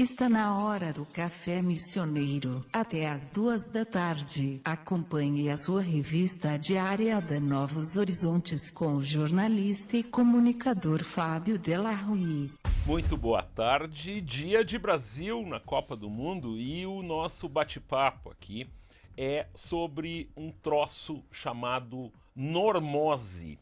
Está na hora do café missioneiro, até às 2 da tarde. Acompanhe a sua revista diária da Novos Horizontes com o jornalista e comunicador Fábio Della Rui. Muito boa tarde, dia de Brasil na Copa do Mundo, e o nosso bate-papo aqui é sobre um troço chamado normose.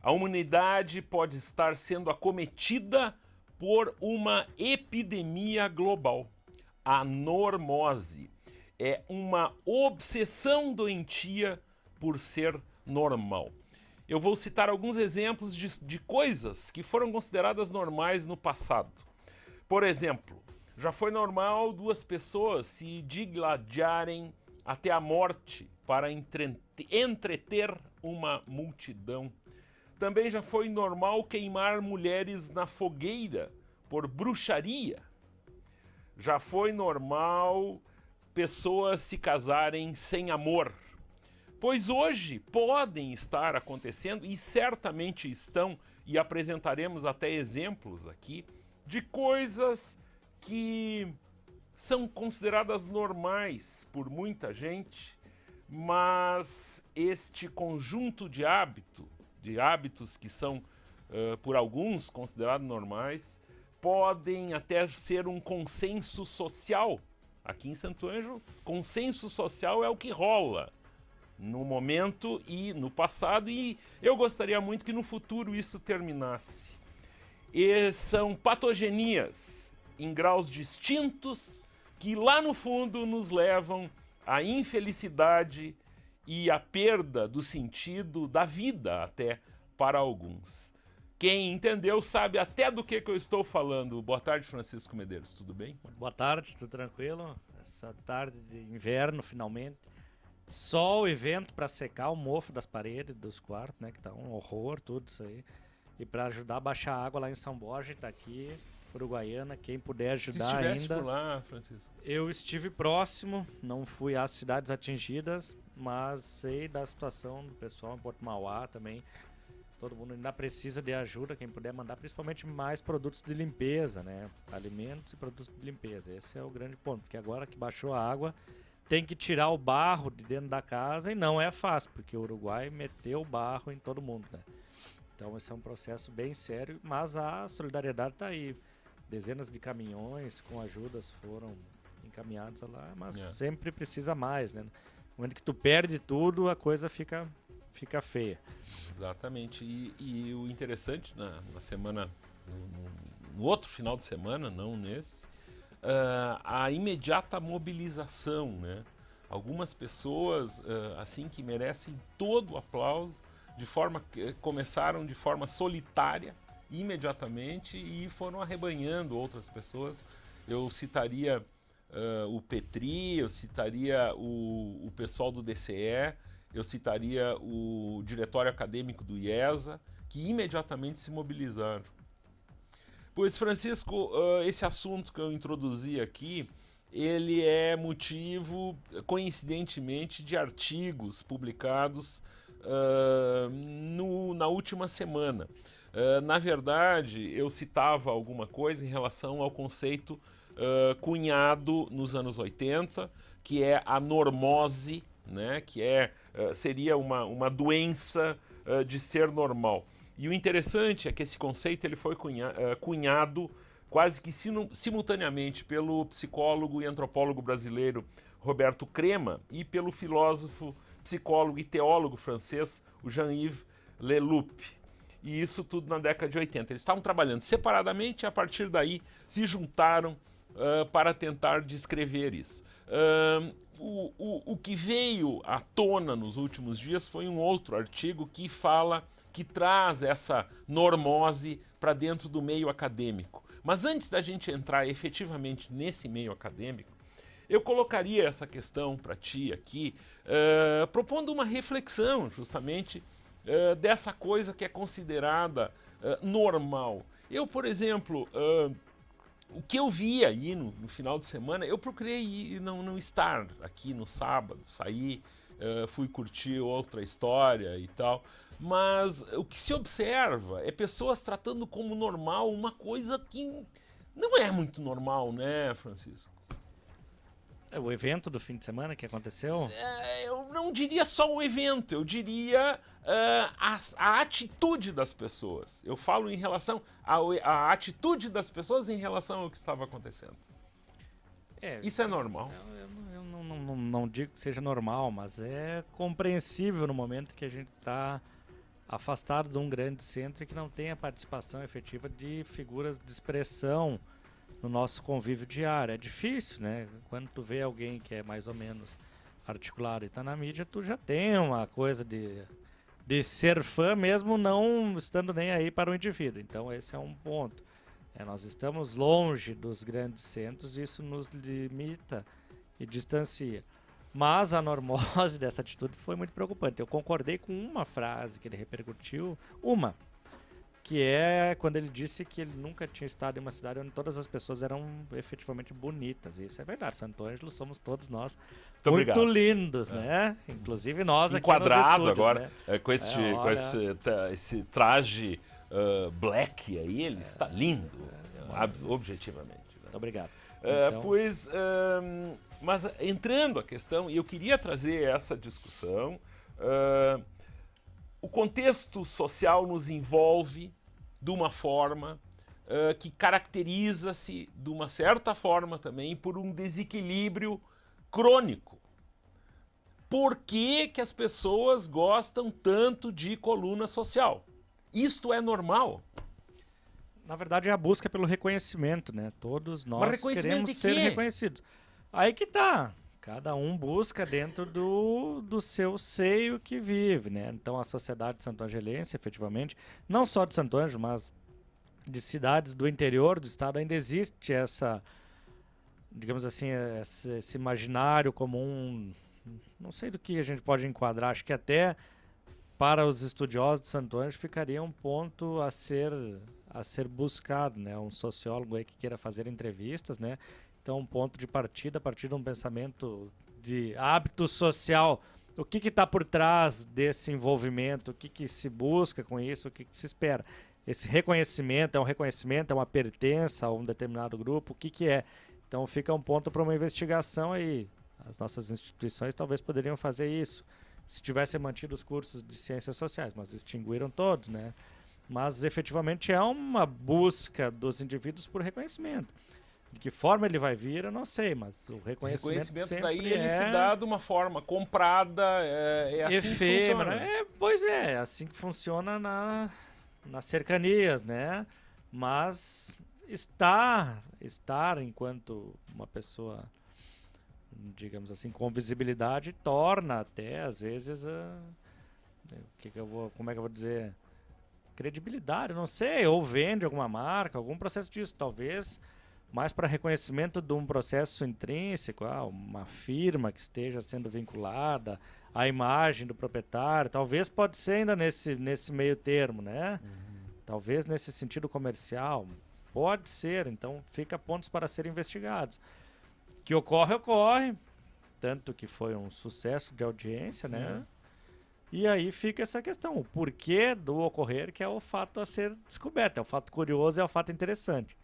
A humanidade pode estar sendo acometida por uma epidemia global. A normose é uma obsessão doentia por ser normal. Eu vou citar alguns exemplos de coisas que foram consideradas normais no passado. Por exemplo, já foi normal duas pessoas se digladiarem até a morte para entreter uma multidão. Também já foi normal queimar mulheres na fogueira por bruxaria. Já foi normal pessoas se casarem sem amor. Pois hoje podem estar acontecendo, e certamente estão, e apresentaremos até exemplos aqui, de coisas que são consideradas normais por muita gente, mas este conjunto de hábitos que são, por alguns, considerados normais, podem até ser um consenso social. Aqui em Santo Ângelo, consenso social é o que rola no momento e no passado, e eu gostaria muito que no futuro isso terminasse. E são patogenias em graus distintos que lá no fundo nos levam à infelicidade e à perda do sentido da vida até para alguns. Quem entendeu sabe até do que eu estou falando. Boa tarde, Francisco Medeiros, tudo bem? Boa tarde, tudo tranquilo? Essa tarde de inverno, finalmente. Sol e vento para secar o mofo das paredes dos quartos, né? Que tá um horror, tudo isso aí. E para ajudar a baixar a água lá em São Borja, tá aqui, Uruguaiana, quem puder ajudar ainda. Estiveste por lá, Francisco? Eu estive próximo, não fui às cidades atingidas, mas sei da situação do pessoal em Porto Mauá também. Todo mundo ainda precisa de ajuda, quem puder mandar, principalmente mais produtos de limpeza, né? Alimentos e produtos de limpeza. Esse é o grande ponto, porque agora que baixou a água, tem que tirar o barro de dentro da casa, e não é fácil, porque o Uruguai meteu barro em todo mundo, né? Então esse é um processo bem sério, mas a solidariedade está aí. Dezenas de caminhões com ajudas foram encaminhados lá, mas sempre precisa mais, né? No momento que tu perde tudo, a coisa fica feia. Exatamente. E o interessante na semana, no outro final de semana, não nesse, a imediata mobilização, né? Algumas pessoas assim que merecem todo o aplauso, começaram de forma solitária imediatamente e foram arrebanhando outras pessoas. Eu citaria o Petri, eu citaria o pessoal do DCE, eu citaria o diretório acadêmico do IESA, que imediatamente se mobilizaram. Pois, Francisco, esse assunto que eu introduzi aqui, ele é motivo, coincidentemente, de artigos publicados na última semana. Na verdade, eu citava alguma coisa em relação ao conceito cunhado nos anos 80, que é a normose, né, que seria uma doença de ser normal. E o interessante é que esse conceito ele foi cunhado quase que simultaneamente pelo psicólogo e antropólogo brasileiro Roberto Crema e pelo filósofo, psicólogo e teólogo francês, o Jean-Yves Leloup. E isso tudo na década de 80. Eles estavam trabalhando separadamente e a partir daí se juntaram para tentar descrever isso. O que veio à tona nos últimos dias foi um outro artigo que traz essa normose para dentro do meio acadêmico. Mas antes da gente entrar efetivamente nesse meio acadêmico, eu colocaria essa questão para ti aqui, propondo uma reflexão justamente dessa coisa que é considerada normal. Eu, por exemplo, o que eu vi aí no final de semana, eu procurei não estar aqui no sábado, saí, fui curtir outra história e tal, mas o que se observa é pessoas tratando como normal uma coisa que Não é muito normal, né, Francisco? É o evento do fim de semana que aconteceu? Eu não diria só o evento, eu diria a atitude das pessoas. Eu falo em relação à atitude das pessoas em relação ao que estava acontecendo. Isso é normal. Eu não digo que seja normal, mas é compreensível no momento que a gente está afastado de um grande centro e que não tem a participação efetiva de figuras de expressão no nosso convívio diário. É difícil, né? Quando tu vê alguém que é mais ou menos articulado e tá na mídia, tu já tem uma coisa de ser fã mesmo não estando nem aí para o indivíduo. Então esse é um ponto. Nós estamos longe dos grandes centros e isso nos limita e distancia. Mas a normose dessa atitude foi muito preocupante. Eu concordei com uma frase que ele repercutiu, que é quando ele disse que ele nunca tinha estado em uma cidade onde todas as pessoas eram efetivamente bonitas. E isso é verdade. Santo Ângelo somos todos nós muito lindos, né? Inclusive nós aqui nos enquadrado estúdios, agora, né? com esse traje black aí, ele está lindo, objetivamente. Né? Muito obrigado. Mas entrando a questão, e eu queria trazer essa discussão, o contexto social nos envolve de uma forma que caracteriza-se, de uma certa forma também, por um desequilíbrio crônico. Por que as pessoas gostam tanto de coluna social? Isto é normal? Na verdade, é a busca pelo reconhecimento, né? Todos nós queremos ser reconhecidos. Aí que tá. Cada um busca dentro do seu seio que vive, né? Então, a sociedade santo-angelense, efetivamente, não só de Santo Ângelo, mas de cidades do interior do estado, ainda existe essa, digamos assim, esse imaginário comum. Não sei do que a gente pode enquadrar. Acho que até para os estudiosos de Santo Ângelo ficaria um ponto a ser buscado, né? Um sociólogo aí que queira fazer entrevistas, né? Então, um ponto de partida, a partir de um pensamento de hábito social. O que está por trás desse envolvimento? O que se busca com isso? O que se espera? Esse reconhecimento é um reconhecimento, é uma pertença a um determinado grupo? O que é? Então, fica um ponto para uma investigação aí. As nossas instituições talvez poderiam fazer isso, se tivessem mantido os cursos de ciências sociais, mas extinguiram todos, né? Mas, efetivamente, é uma busca dos indivíduos por reconhecimento. De que forma ele vai vir, eu não sei, mas o reconhecimento sempre daí ele se dá de uma forma comprada, é assim efêmera, que funciona. Pois é assim que funciona nas cercanias, né? Mas estar enquanto uma pessoa, digamos assim, com visibilidade, torna até, às vezes, como é que eu vou dizer? Credibilidade, não sei, ou vende alguma marca, algum processo disso, talvez mais para reconhecimento de um processo intrínseco, uma firma que esteja sendo vinculada à imagem do proprietário, talvez pode ser ainda nesse meio termo, né? Talvez nesse sentido comercial, pode ser, então fica pontos para serem investigados. Que ocorre, tanto que foi um sucesso de audiência, né? E aí fica essa questão, o porquê do ocorrer, que é o fato a ser descoberto, é o fato curioso, é o fato interessante.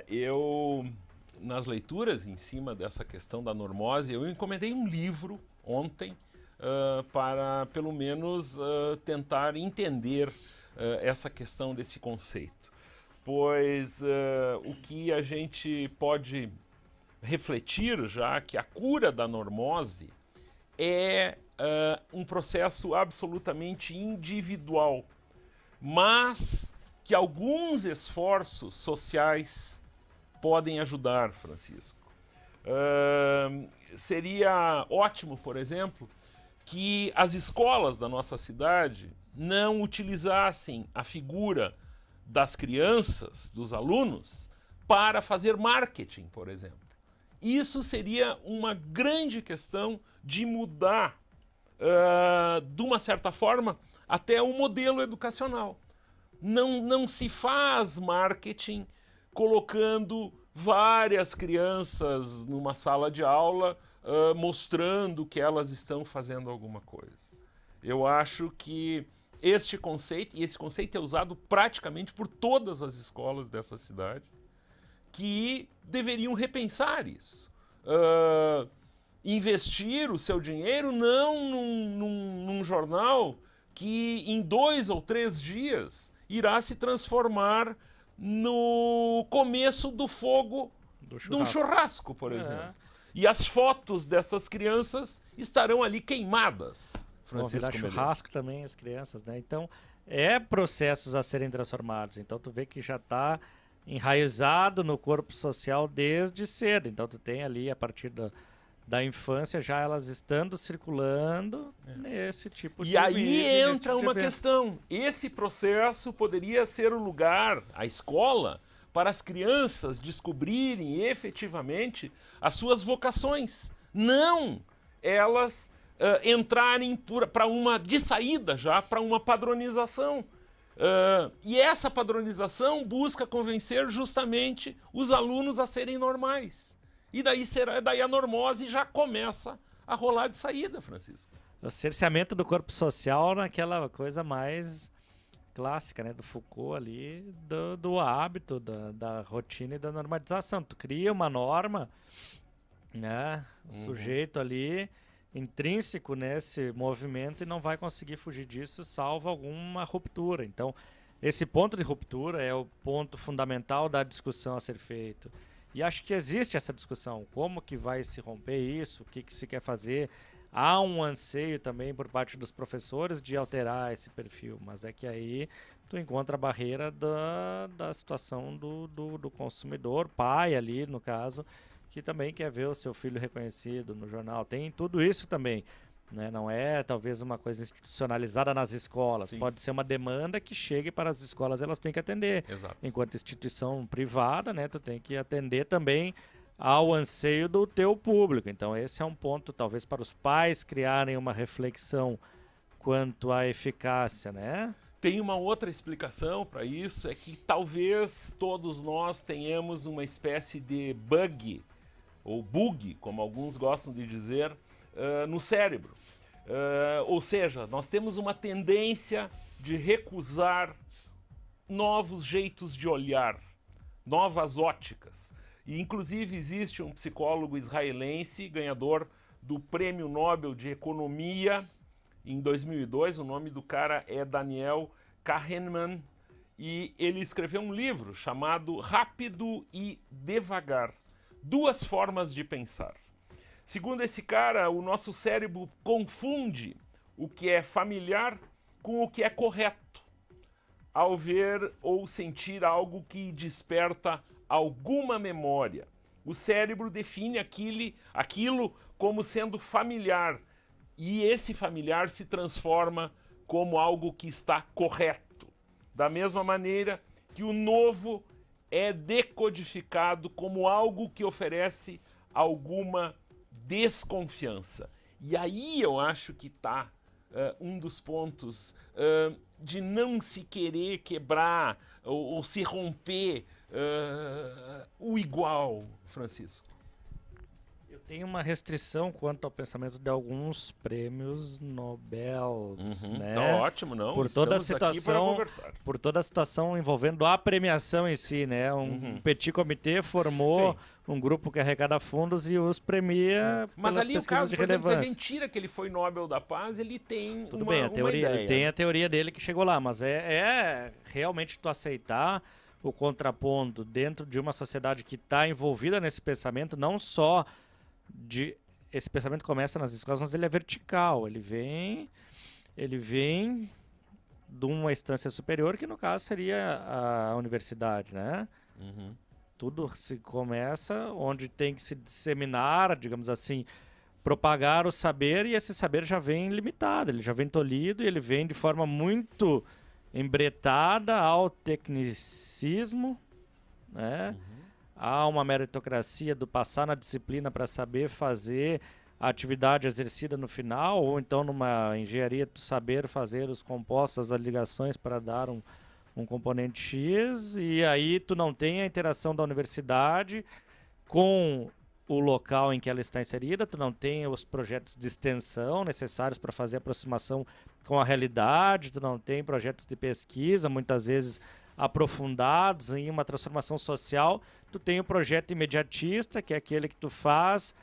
Eu, nas leituras em cima dessa questão da normose, eu encomendei um livro ontem para, pelo menos, tentar entender essa questão desse conceito. Pois o que a gente pode refletir já que a cura da normose é um processo absolutamente individual, mas que alguns esforços sociais podem ajudar, Francisco. Seria ótimo, por exemplo, que as escolas da nossa cidade não utilizassem a figura das crianças, dos alunos, para fazer marketing, por exemplo. Isso seria uma grande questão de mudar, de uma certa forma, até o modelo educacional. Não se faz marketing colocando várias crianças numa sala de aula mostrando que elas estão fazendo alguma coisa. Eu acho que esse conceito é usado praticamente por todas as escolas dessa cidade, que deveriam repensar isso. Investir o seu dinheiro não num jornal que em 2 ou 3 dias irá se transformar no começo do fogo de um churrasco, por exemplo. E as fotos dessas crianças estarão ali queimadas. Vão virar churrasco também as crianças, né? Então, processos a serem transformados. Então, tu vê que já está enraizado no corpo social desde cedo. Então, tu tem ali, a partir da infância, já elas estando circulando nesse tipo de... E aí entra uma questão. Esse processo poderia ser o lugar, a escola, para as crianças descobrirem efetivamente as suas vocações. Não elas entrarem para uma de saída já, para uma padronização. E essa padronização busca convencer justamente os alunos a serem normais. E daí a normose já começa a rolar de saída, Francisco. O cerceamento do corpo social naquela coisa mais clássica, né, do Foucault ali, do hábito, da rotina e da normalização. Tu cria uma norma, né, o sujeito ali intrínseco nesse movimento e não vai conseguir fugir disso, salvo alguma ruptura. Então, esse ponto de ruptura é o ponto fundamental da discussão a ser feito. E acho que existe essa discussão, como que vai se romper isso, o que se quer fazer. Há um anseio também por parte dos professores de alterar esse perfil, mas é que aí tu encontra a barreira da situação do consumidor, pai ali no caso, que também quer ver o seu filho reconhecido no jornal. Tem tudo isso também, né? Não é talvez uma coisa institucionalizada nas escolas. Sim. Pode ser uma demanda que chegue para as escolas, elas têm que atender. Exato. Enquanto instituição privada, né, tu tem que atender também ao anseio do teu público. Então esse é um ponto talvez para os pais criarem uma reflexão quanto à eficácia, né? Tem uma outra explicação para isso, é que talvez todos nós tenhamos uma espécie de bug, ou bug, como alguns gostam de dizer, no cérebro. Ou seja, nós temos uma tendência de recusar novos jeitos de olhar, novas óticas. E, inclusive, existe um psicólogo israelense, ganhador do Prêmio Nobel de Economia em 2002, o nome do cara é Daniel Kahneman, e ele escreveu um livro chamado Rápido e Devagar, 2 formas de pensar. Segundo esse cara, o nosso cérebro confunde o que é familiar com o que é correto, ao ver ou sentir algo que desperta alguma memória. O cérebro define aquilo como sendo familiar, e esse familiar se transforma como algo que está correto. Da mesma maneira que o novo é decodificado como algo que oferece alguma desconfiança. E aí eu acho que está um dos pontos de não se querer quebrar ou se romper o igual, Francisco. Eu tenho uma restrição quanto ao pensamento de alguns prêmios Nobel, né? Tá ótimo, não? Por toda a situação, por toda a situação envolvendo a premiação em si, né? Um petit comitê formou um grupo que arrecada fundos e os premia. Mas ali o caso, por exemplo, se a gente tira que ele foi Nobel da Paz, ele tem tudo bem, a teoria, ele tem a teoria dele que chegou lá, mas é realmente tu aceitar o contraponto dentro de uma sociedade que está envolvida nesse pensamento, não só esse pensamento começa nas escolas, mas ele é vertical, ele vem de uma instância superior, que no caso seria a universidade, né? Tudo se começa onde tem que se disseminar, digamos assim, propagar o saber, e esse saber já vem limitado, ele já vem tolhido, e ele vem de forma muito embretada ao tecnicismo, né? Há uma meritocracia do passar na disciplina para saber fazer a atividade exercida no final, ou então numa engenharia tu saber fazer os compostos, as ligações para dar um componente X, e aí tu não tem a interação da universidade com o local em que ela está inserida, tu não tem os projetos de extensão necessários para fazer aproximação com a realidade, tu não tem projetos de pesquisa, muitas vezes aprofundados em uma transformação social, tu tem o projeto imediatista, que é aquele que tu faz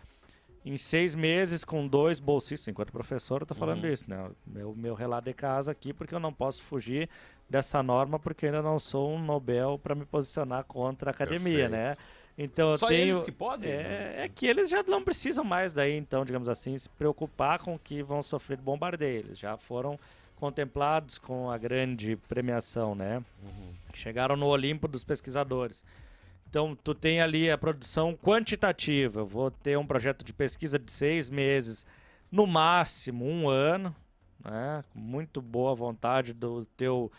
em 6 meses com 2 bolsistas. Enquanto professor, eu tô falando isso, né? Meu relato de casa aqui, porque eu não posso fugir dessa norma, porque eu ainda não sou um Nobel para me posicionar contra a academia, né? Então eu Só tenho, eles que podem? é que eles já não precisam mais daí, então, digamos assim, se preocupar com que vão sofrer bombardeio. Eles já foram contemplados com a grande premiação, né? Chegaram no Olimpo dos pesquisadores. Então, tu tem ali a produção quantitativa. Eu vou ter um projeto de pesquisa de 6 meses, no máximo 1 ano, né? Com muito boa vontade do teu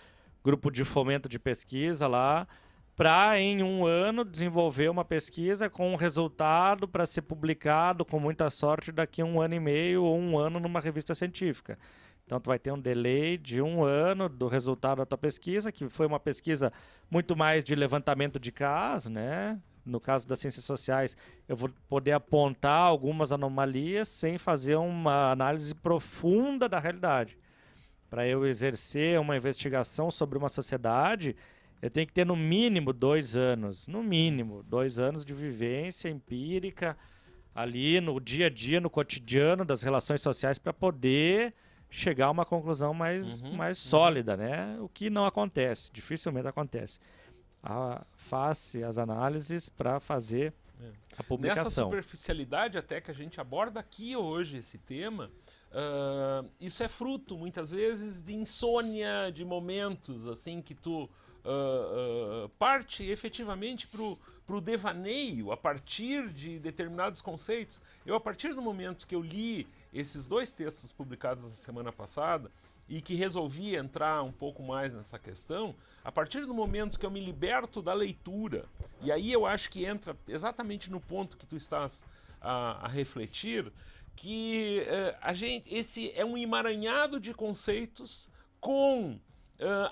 grupo de fomento de pesquisa lá, para em 1 ano desenvolver uma pesquisa com um resultado para ser publicado com muita sorte daqui a 1 ano e meio ou 1 ano numa revista científica. Então tu vai ter um delay de 1 ano do resultado da tua pesquisa, que foi uma pesquisa muito mais de levantamento de caso, né? No caso das ciências sociais, eu vou poder apontar algumas anomalias sem fazer uma análise profunda da realidade. Para eu exercer uma investigação sobre uma sociedade, eu tenho que ter no mínimo 2 anos, no mínimo 2 anos de vivência empírica ali no dia a dia, no cotidiano das relações sociais para poder chegar a uma conclusão mais sólida, né? O que não acontece, dificilmente acontece. Faz-se as análises para fazer a publicação. Nessa superficialidade até que a gente aborda aqui hoje esse tema, isso é fruto, muitas vezes, de insônia, de momentos assim que tu parte efetivamente para o devaneio a partir de determinados conceitos. A partir do momento que eu li esses 2 textos publicados na semana passada e que resolvi entrar um pouco mais nessa questão, a partir do momento que eu me liberto da leitura, e aí eu acho que entra exatamente no ponto que tu estás a refletir, que esse é um emaranhado de conceitos com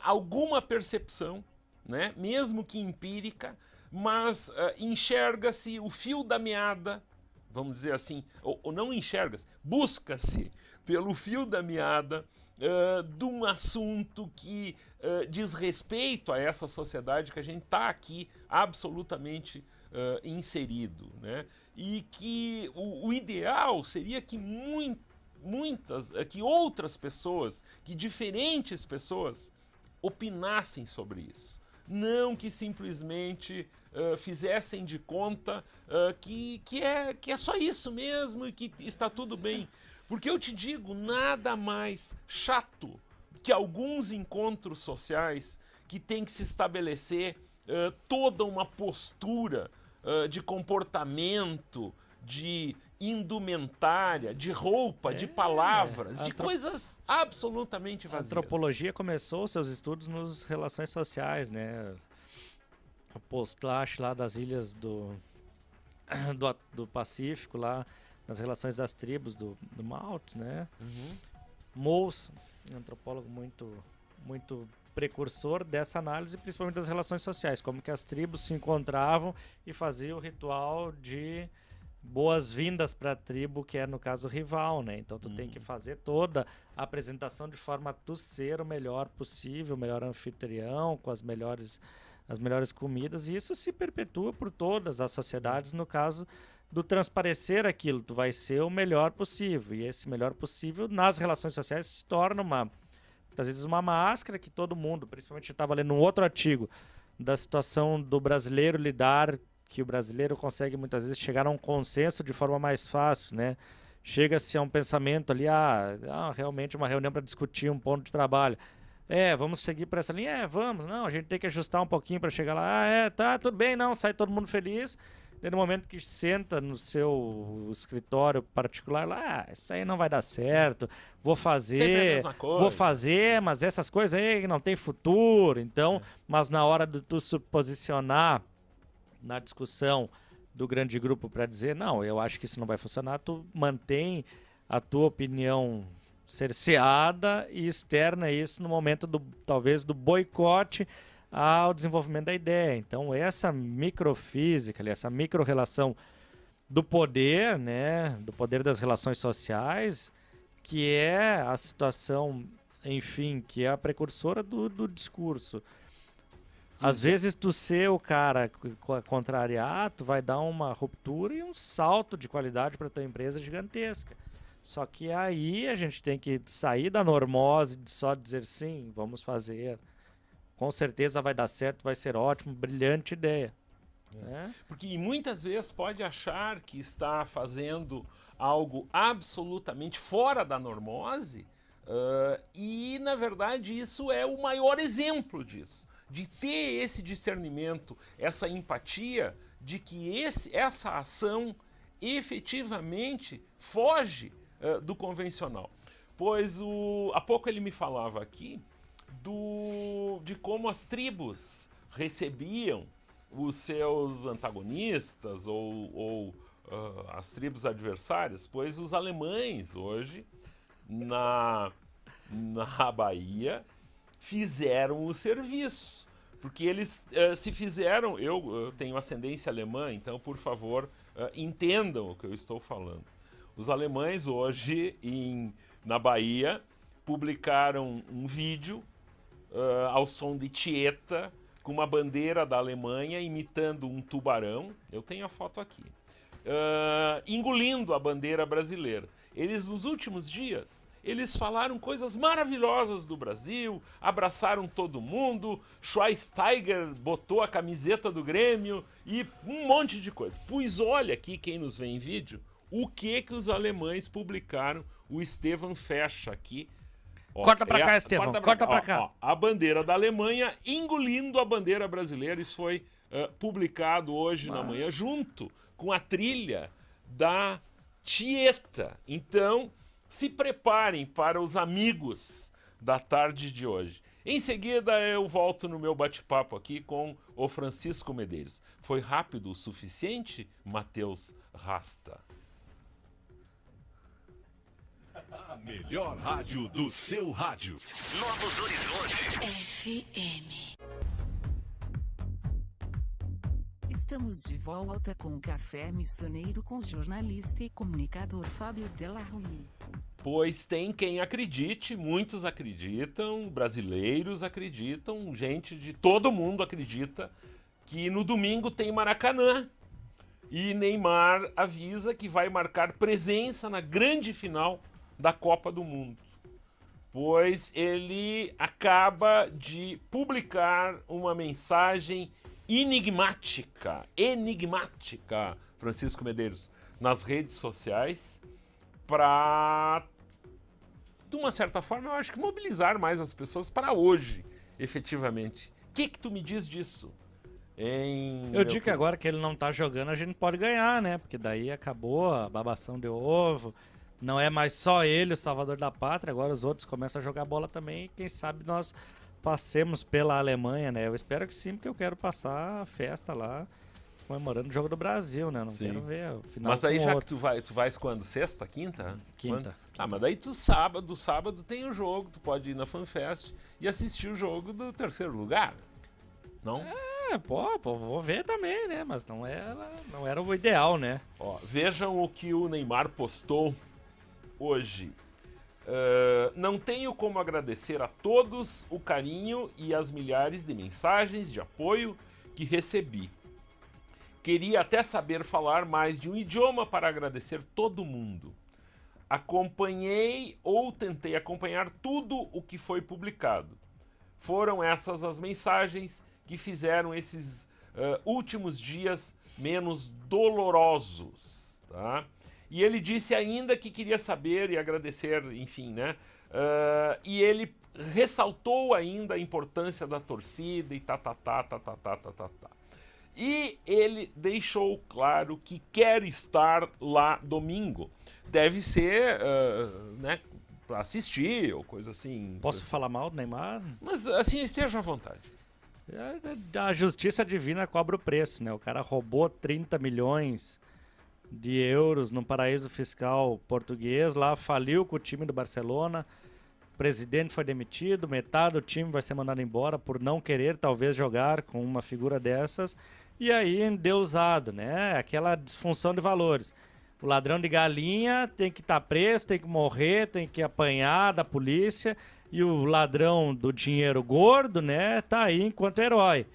alguma percepção, né, mesmo que empírica, mas enxerga-se o fio da meada, vamos dizer assim, ou não enxerga-se, busca-se pelo fio da meada de um assunto que diz respeito a essa sociedade que a gente está aqui absolutamente inserido, né? E que o ideal seria que que outras pessoas, que diferentes pessoas opinassem sobre isso. Não que simplesmente fizessem de conta que é só isso mesmo e que está tudo bem. Porque eu te digo, nada mais chato que alguns encontros sociais que tem que se estabelecer toda uma postura de comportamento, de indumentária, de roupa, de palavras, de coisas absolutamente vazias. A antropologia começou seus estudos nas relações sociais, né? O Postlache lá das ilhas do Pacífico, lá nas relações das tribos do Malte, né? Mous, um antropólogo muito precursor dessa análise, principalmente das relações sociais, como que as tribos se encontravam e faziam o ritual de boas-vindas para a tribo, que é no caso rival, né? Então tu tem que fazer toda a apresentação de forma a tu ser o melhor possível, o melhor anfitrião, com as melhores comidas, e isso se perpetua por todas as sociedades. No caso do transparecer aquilo, tu vai ser o melhor possível, e esse melhor possível nas relações sociais se torna muitas vezes uma máscara que todo mundo, principalmente eu estava lendo um outro artigo da situação do brasileiro lidar, que o brasileiro consegue muitas vezes chegar a um consenso de forma mais fácil, né? Chega-se a um pensamento ali, realmente uma reunião para discutir um ponto de trabalho. Vamos seguir por essa linha? Vamos. Não, a gente tem que ajustar um pouquinho para chegar lá. Tá, tudo bem, não, sai todo mundo feliz. E no momento que senta no seu escritório particular, lá, isso aí não vai dar certo, vou fazer, mas essas coisas aí não tem futuro. Então, mas na hora de tu se posicionar na discussão do grande grupo para dizer, não, eu acho que isso não vai funcionar, tu mantém a tua opinião cerceada e externa isso no momento talvez do boicote ao desenvolvimento da ideia. Então essa microfísica, essa micro-relação do poder, né, do poder das relações sociais, que é a situação, enfim, que é a precursora do discurso. Às vezes tu ser o cara contrariar, tu vai dar uma ruptura e um salto de qualidade para tua empresa gigantesca. Só que aí a gente tem que sair da normose de só dizer sim, vamos fazer. Com certeza vai dar certo, vai ser ótimo, brilhante ideia. Né? Porque muitas vezes pode achar que está fazendo algo absolutamente fora da normose, e na verdade isso é o maior exemplo disso. De ter esse discernimento, essa empatia de que essa ação efetivamente foge do convencional. Pois há pouco ele me falava aqui de como as tribos recebiam os seus antagonistas ou as tribos adversárias, pois os alemães hoje na Bahia fizeram o serviço, porque eles se fizeram, eu tenho ascendência alemã, então por favor entendam o que eu estou falando. Os alemães hoje na Bahia publicaram um vídeo ao som de Tieta, com uma bandeira da Alemanha imitando um tubarão, eu tenho a foto aqui, engolindo a bandeira brasileira. Eles, nos últimos dias, eles falaram coisas maravilhosas do Brasil, abraçaram todo mundo, Schweinsteiger botou a camiseta do Grêmio e um monte de coisa. Pois olha aqui, quem nos vê em vídeo, o que os alemães publicaram, o Estevam fecha aqui. Ó, corta pra cá, Estevão, corta pra cá. Ó, a bandeira da Alemanha engolindo a bandeira brasileira. Isso foi publicado hoje na manhã, junto com a trilha da Tieta. Então, se preparem para os amigos da tarde de hoje. Em seguida, eu volto no meu bate-papo aqui com o Francisco Medeiros. Foi rápido o suficiente, Matheus Rasta? A melhor rádio do seu rádio. Novos Horizontes. FM. Estamos de volta com o Café Missioneiro com o jornalista e comunicador Fábio Della Rui. Pois tem quem acredite, muitos acreditam, brasileiros acreditam, gente de todo mundo acredita que no domingo tem Maracanã. E Neymar avisa que vai marcar presença na grande final da Copa do Mundo, pois ele acaba de publicar uma mensagem enigmática, Francisco Medeiros, nas redes sociais, para, de uma certa forma, eu acho que mobilizar mais as pessoas para hoje, efetivamente. O que tu me diz disso? Eu digo que agora que ele não tá jogando, a gente pode ganhar, né? Porque daí acabou a babação de ovo. Não é mais só ele o salvador da pátria, agora os outros começam a jogar bola também. E quem sabe nós passemos pela Alemanha, né? Eu espero que sim, porque eu quero passar a festa lá comemorando o jogo do Brasil, né? Não Sim. quero ver o final. Mas aí com já outro. que tu vais quando? Sexta, quinta? Quinta. Ah, mas daí sábado tem o jogo, tu pode ir na FanFest e assistir o jogo do terceiro lugar. Não? Pô, vou ver também, né? Mas não era o ideal, né? Ó, vejam o que o Neymar postou hoje. Não tenho como agradecer a todos o carinho e as milhares de mensagens de apoio que recebi. Queria até saber falar mais de um idioma para agradecer todo mundo. Acompanhei ou tentei acompanhar tudo o que foi publicado. Foram essas as mensagens que fizeram esses últimos dias menos dolorosos, tá? E ele disse ainda que queria saber e agradecer, enfim, né? E ele ressaltou ainda a importância da torcida e tá. E ele deixou claro que quer estar lá domingo. Deve ser, né, para assistir ou coisa assim. Posso falar mal do Neymar? Mas assim, esteja à vontade. A justiça divina cobra o preço, né? O cara roubou 30 milhões de euros no paraíso fiscal português, lá faliu com o time do Barcelona, o presidente foi demitido, metade do time vai ser mandado embora por não querer talvez jogar com uma figura dessas, e aí endeusado, né? Aquela disfunção de valores. O ladrão de galinha tem que estar preso, tem que morrer, tem que apanhar da polícia, e o ladrão do dinheiro gordo, né, tá aí enquanto herói.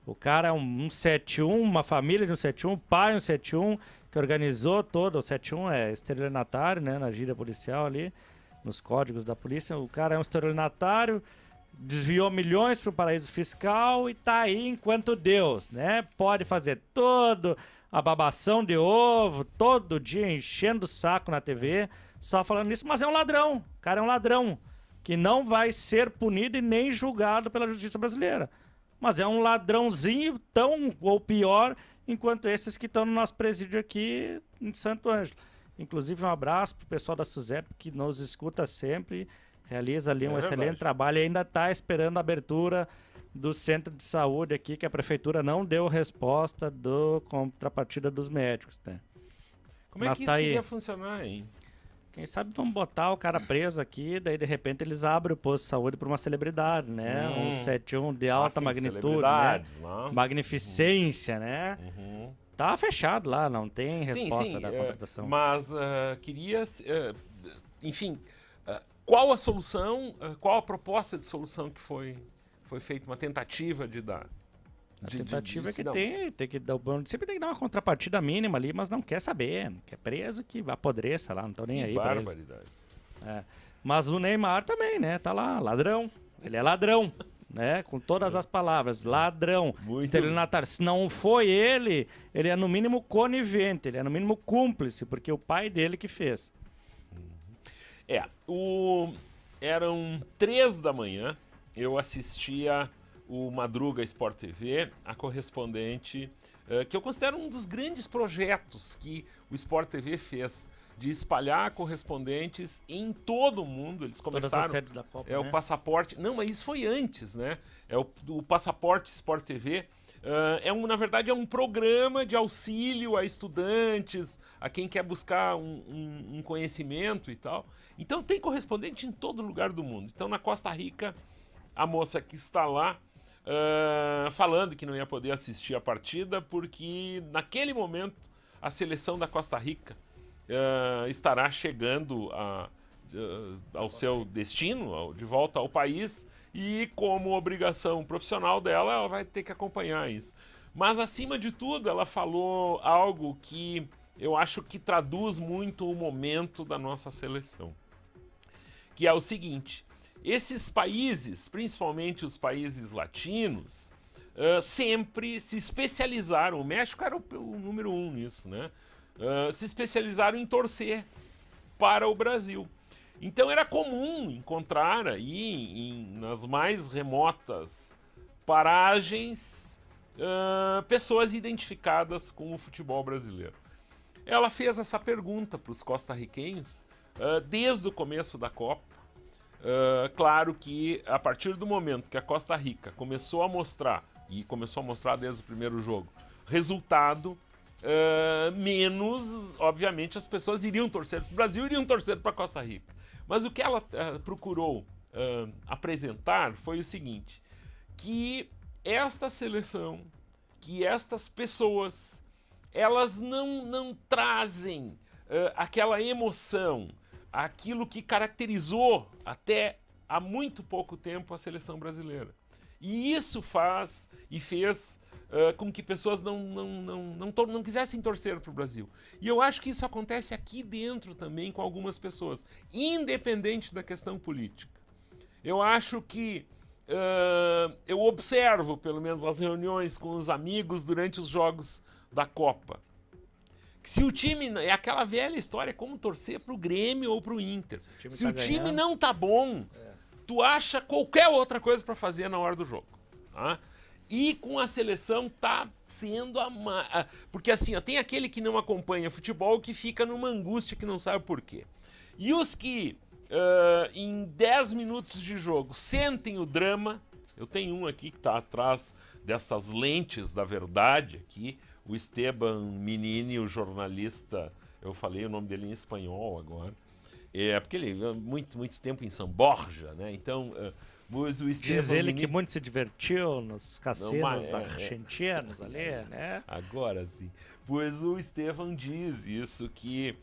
O cara é um 71, uma família de um 71, pai um 71, que organizou todo. O 71 é estelionatário, né? Na gíria policial ali, nos códigos da polícia. O cara é um estelionatário, desviou milhões para o paraíso fiscal e tá aí enquanto Deus, né? Pode fazer todo a babação de ovo, todo dia enchendo o saco na TV, só falando isso, mas é um ladrão. O cara é um ladrão que não vai ser punido e nem julgado pela justiça brasileira. Mas é um ladrãozinho tão ou pior enquanto esses que estão no nosso presídio aqui em Santo Ângelo. Inclusive, um abraço pro pessoal da SUSEP que nos escuta sempre, realiza ali um excelente trabalho e ainda está esperando a abertura do centro de saúde aqui, que a prefeitura não deu resposta do contrapartida dos médicos, né? Como é que isso iria funcionar, hein? Quem sabe vamos botar o cara preso aqui, daí de repente eles abrem o posto de saúde para uma celebridade, né? Um 71 de alta magnitude, né? Magnificência, né? Tá fechado lá, não tem resposta da contratação. Mas queria... enfim, qual a solução, qual a proposta de solução que foi feita? Uma tentativa de dar... A tentativa é que tem que dar o município tem que dar uma contrapartida mínima ali, mas não quer saber, quer preso que apodreça lá, não tô nem aí pra ele. Barbaridade. Mas o Neymar também, né? Tá lá, ladrão. Ele é ladrão, né? Com todas as palavras, ladrão, estelionatário. Se não foi ele é no mínimo conivente, ele é no mínimo cúmplice, porque o pai dele que fez. Eram 3 da manhã, eu assistia o Madruga Sport TV, a correspondente, que eu considero um dos grandes projetos que o Sport TV fez, de espalhar correspondentes em todo o mundo. Eles começaram... Todas as sedes da Copa, né? O Passaporte... Não, mas isso foi antes, né? O Passaporte Sport TV. Na verdade, é um programa de auxílio a estudantes, a quem quer buscar um conhecimento e tal. Então, tem correspondente em todo lugar do mundo. Então, na Costa Rica, a moça que está lá, falando que não ia poder assistir a partida porque naquele momento a seleção da Costa Rica estará chegando ao seu destino, de volta ao país, e como obrigação profissional dela, ela vai ter que acompanhar isso. Mas acima de tudo, ela falou algo que eu acho que traduz muito o momento da nossa seleção, que é o seguinte: esses países, principalmente os países latinos, sempre se especializaram, o México era o número 1 nisso, né? Se especializaram em torcer para o Brasil. Então era comum encontrar aí, nas mais remotas paragens, pessoas identificadas com o futebol brasileiro. Ela fez essa pergunta para os costarriquenhos desde o começo da Copa. Claro que a partir do momento que a Costa Rica começou a mostrar, e começou a mostrar desde o primeiro jogo, resultado, menos, obviamente, as pessoas iriam torcer para o Brasil, iriam torcer para a Costa Rica. Mas o que ela procurou apresentar foi o seguinte: que esta seleção, que estas pessoas, elas não trazem aquela emoção, aquilo que caracterizou até há muito pouco tempo a seleção brasileira. E isso faz e fez com que pessoas não quisessem torcer para o Brasil. E eu acho que isso acontece aqui dentro também com algumas pessoas, independente da questão política. Eu acho que eu observo, pelo menos, as reuniões com os amigos durante os jogos da Copa. Se o time... É aquela velha história, como torcer pro Grêmio ou pro Inter. Se o time não tá bom, tu acha qualquer outra coisa para fazer na hora do jogo. Tá? E com a seleção tá sendo porque assim, tem aquele que não acompanha futebol que fica numa angústia que não sabe por quê. E os que em 10 minutos de jogo sentem o drama... Eu tenho um aqui que tá atrás dessas lentes da verdade aqui, o Esteban Menini, o jornalista, eu falei o nome dele em espanhol agora, porque ele muito tempo em São Borja, né? Então, o Esteban diz ele Menini... que muito se divertiu nos cassinos da argentinos ali, né? Agora sim. Pois o Esteban diz isso, que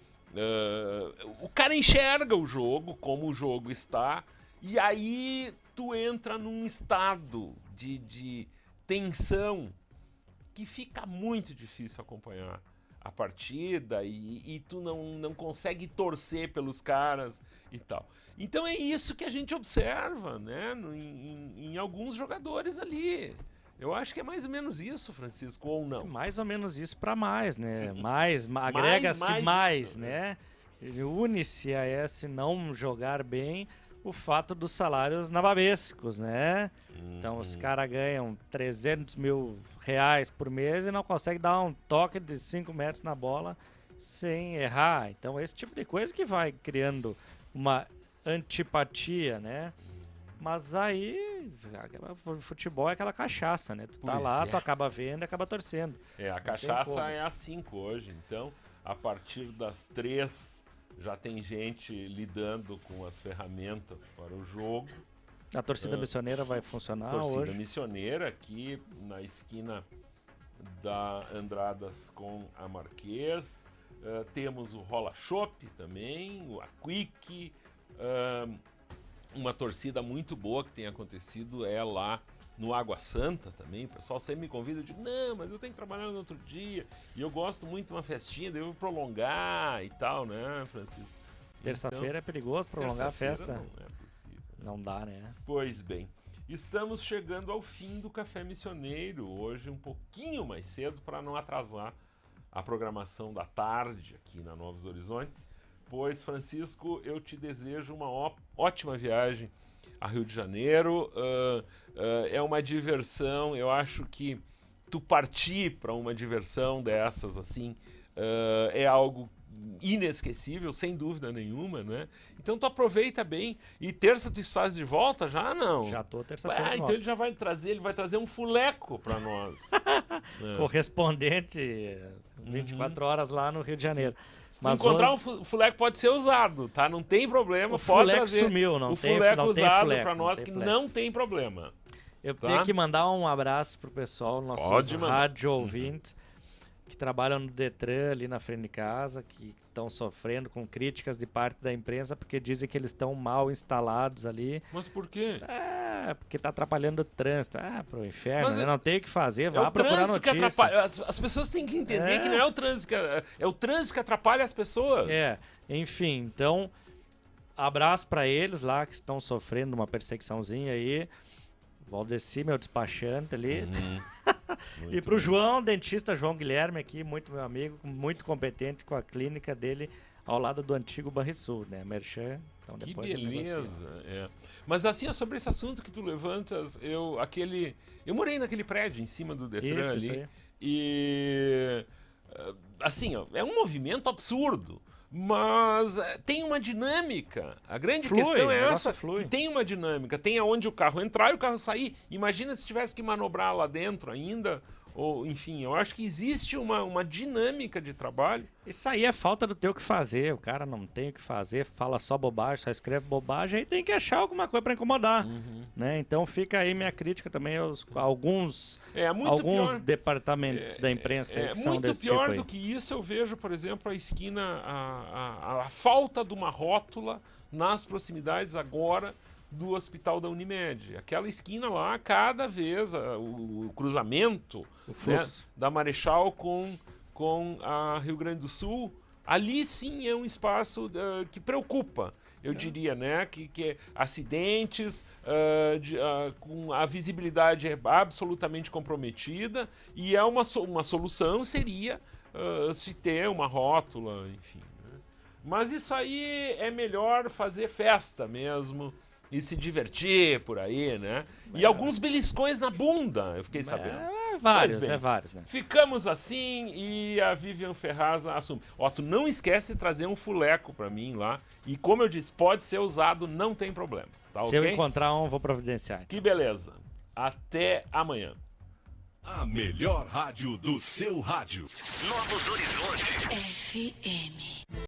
o cara enxerga o jogo, como o jogo está, e aí tu entra num estado de tensão, que fica muito difícil acompanhar a partida e tu não consegue torcer pelos caras e tal. Então é isso que a gente observa, né, em alguns jogadores ali. Eu acho que é mais ou menos isso, Francisco, ou não? Mais ou menos isso para mais, né? Agrega-se mais, né? Une-se a esse não jogar bem o fato dos salários nababescos, né? Então os caras ganham 300 mil reais por mês e não conseguem dar um toque de 5 metros na bola sem errar. Então esse tipo de coisa que vai criando uma antipatia, né? Mas aí, futebol é aquela cachaça, né? Tu tá Pois lá, é. tu acaba vendo e acaba torcendo. A cachaça é às 5 hoje, então a partir das 3 já tem gente lidando com as ferramentas para o jogo. A torcida missioneira vai funcionar Torcida hoje. missioneira aqui na esquina da Andradas com a Marquês. Temos o Rola Shop também, a Quick. Uma torcida muito boa que tem acontecido é lá no Água Santa também. O pessoal sempre me convida, eu digo, não, mas eu tenho que trabalhar no outro dia. E eu gosto muito de uma festinha, daí eu vou prolongar e tal, né, Francisco? Terça-feira é perigoso prolongar a festa. Não é possível. Não dá, né? Pois bem, estamos chegando ao fim do Café Missioneiro, hoje um pouquinho mais cedo para não atrasar a programação da tarde aqui na Novos Horizontes. Pois, Francisco, eu te desejo uma ótima viagem a Rio de Janeiro. É uma diversão, eu acho que tu partir para uma diversão dessas, assim, é algo inesquecível, sem dúvida nenhuma, né? Então tu aproveita bem. E terça tu estás de volta já, não? Já tô terça-feira. Então ele já vai trazer um fuleco para nós. Correspondente 24 horas lá no Rio de Janeiro. Mas encontrar um fuleco pode ser usado, tá? Não tem problema. O pode fuleco trazer sumiu, não o tem fuleco não usado fuleco, para nós, que fuleco. não tem problema. Eu Tá? tenho que mandar um abraço pro pessoal, nossos Pode mandar. rádio ouvintes, que trabalham no Detran ali na frente de casa, que estão sofrendo com críticas de parte da imprensa, porque dizem que eles estão mal instalados ali. Mas por quê? Porque tá atrapalhando o trânsito. Pro inferno, Mas né? Não tem o que fazer, É vá o procurar trânsito que notícia. atrapalha. As pessoas têm que entender que não é o trânsito é o trânsito que atrapalha as pessoas. Enfim, então, abraço pra eles lá que estão sofrendo uma perseguiçãozinha aí. Valdeci, meu despachante ali. E pro João, dentista João Guilherme aqui, muito meu amigo, muito competente com a clínica dele ao lado do antigo Banrisul, né? Merchan. Então Que depois beleza. Mas assim, sobre esse assunto que tu levantas, eu morei naquele prédio em cima do Detran Isso ali. aí. E assim, ó, é um movimento absurdo. Mas tem uma dinâmica. A grande questão é essa, que tem uma dinâmica. Tem aonde o carro entrar e o carro sair. Imagina se tivesse que manobrar lá dentro ainda. Ou, enfim, eu acho que existe uma dinâmica de trabalho. Isso aí é falta do ter o que fazer. O cara não tem o que fazer, fala só bobagem, só escreve bobagem, aí tem que achar alguma coisa para incomodar. Né? Então fica aí minha crítica também aos alguns departamentos da imprensa aí que são desse tipo aí. Muito pior do que isso, eu vejo, por exemplo, a esquina, a falta de uma rótula nas proximidades agora do Hospital da Unimed. Aquela esquina lá, cada vez, o cruzamento, né, da Marechal com a Rio Grande do Sul, ali sim é um espaço que preocupa. Eu diria, né, que acidentes, com a visibilidade é absolutamente comprometida, e uma solução seria se ter uma rótula, enfim. Né? Mas isso aí é melhor fazer festa mesmo, e se divertir por aí, né? E alguns beliscões na bunda, eu fiquei sabendo. Vários, né? Ficamos assim e a Vivian Ferraz assume. Tu não esquece de trazer um fuleco pra mim lá. E como eu disse, pode ser usado, não tem problema. Tá Se eu encontrar um, vou providenciar. Então. Que beleza. Até amanhã. A melhor rádio do seu rádio. Novos Horizontes. FM.